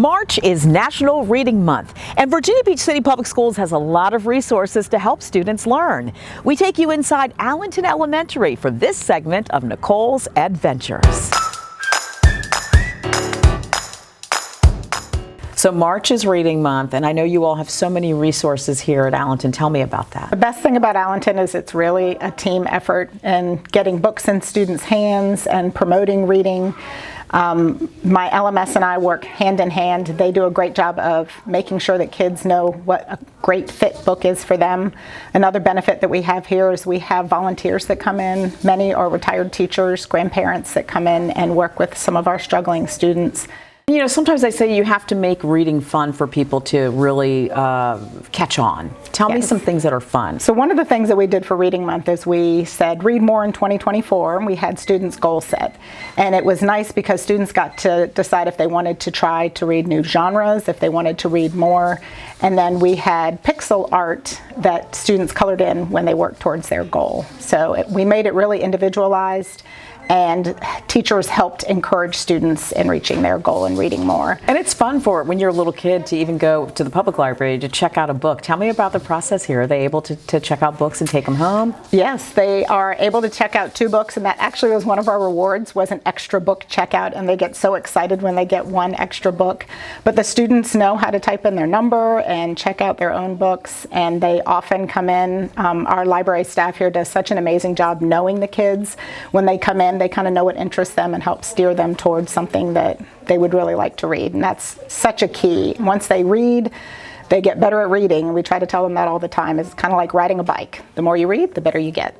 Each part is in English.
March is National Reading Month, and Virginia Beach City Public Schools has a lot of resources to help students learn. We take you inside Allenton Elementary for this segment of Nicole's Adventures. So March is Reading Month, and I know you all have so many resources here at Allenton. Tell me about that. The best thing about Allenton is it's really a team effort in getting books in students' hands and promoting reading. My LMS and I work hand in hand. They do a great job of making sure that kids know what a great fit book is for them. Another benefit that we have here is we have volunteers that come in. Many are retired teachers, grandparents that come in and work with some of our struggling students. You know, sometimes I say you have to make reading fun for people to really catch on. Tell me some things that are fun. So one of the things that we did for Reading Month is we said read more in 2024, and we had students goal set. And it was nice because students got to decide if they wanted to try to read new genres, if they wanted to read more. And then we had pixel art that students colored in when they worked towards their goal. So we made it really individualized, and teachers helped encourage students in reaching their goal and reading more. And it's fun for when you're a little kid to even go to the public library to check out a book. Tell me about the process here. Are they able to check out books and take them home? Yes, they are able to check out 2 books, and that actually was one of our rewards, was an extra book checkout, and they get so excited when they get one extra book. But the students know how to type in their number and check out their own books, and they often come in. Our library staff here does such an amazing job knowing the kids. When they come in, they kind of know what interests them and help steer them towards something that they would really like to read. And that's such a key. Once they read, they get better at reading. We try to tell them that all the time. It's kind of like riding a bike. The more you read, the better you get.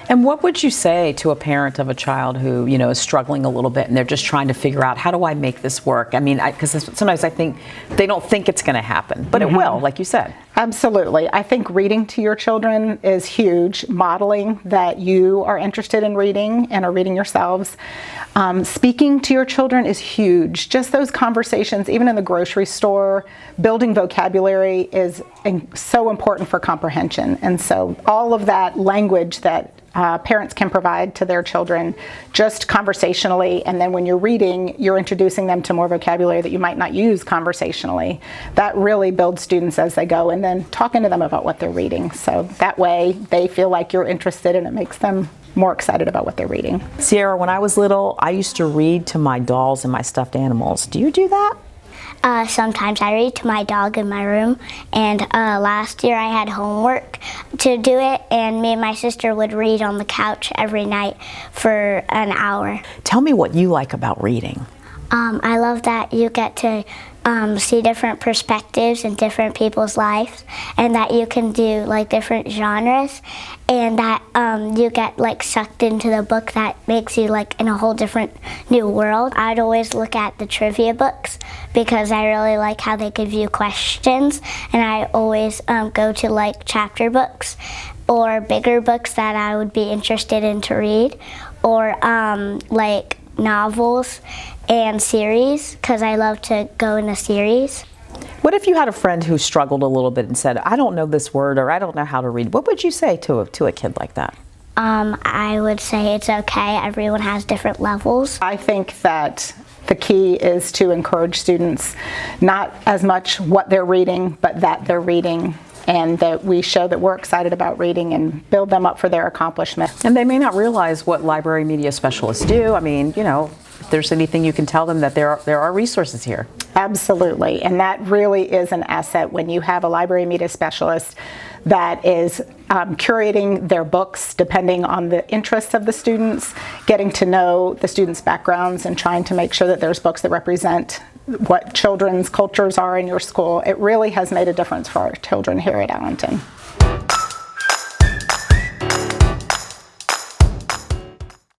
And what would you say to a parent of a child who, you know, is struggling a little bit and they're just trying to figure out, how do I make this work? I mean, because sometimes I think they don't think it's going to happen, but it will, like you said. Absolutely. I think reading to your children is huge. Modeling that you are interested in reading and are reading yourselves. Speaking to your children is huge. Just those conversations, even in the grocery store, building vocabulary is so important for comprehension. And so all of that language that parents can provide to their children just conversationally, and then when you're reading, you're introducing them to more vocabulary that you might not use conversationally. That really builds students as they go, and then talking to them about what they're reading. So that way they feel like you're interested, and it makes them more excited about what they're reading. Sierra, when I was little, I used to read to my dolls and my stuffed animals. Do you do that? Sometimes I read to my dog in my room, and last year I had homework to do it, and me and my sister would read on the couch every night for an hour. Tell me what you like about reading. I love that you get to see different perspectives in different people's lives, and that you can do like different genres, and that you get like sucked into the book that makes you like in a whole different new world. I'd always look at the trivia books because I really like how they give you questions, and I always go to like chapter books or bigger books that I would be interested in to read, or like novels and series, because I love to go in a series. What if you had a friend who struggled a little bit and said, I don't know this word, or I don't know how to read? What would you say to a kid like that? I would say it's okay. Everyone has different levels. I think that the key is to encourage students not as much what they're reading, but that they're reading, and that we show that we're excited about reading and build them up for their accomplishment. And they may not realize what library media specialists do. I mean, you know, if there's anything you can tell them, that there are resources here. Absolutely, and that really is an asset when you have a library media specialist that is curating their books depending on the interests of the students, getting to know the students' backgrounds, and trying to make sure that there's books that represent what children's cultures are in your school. It really has made a difference for our children here at Allenton.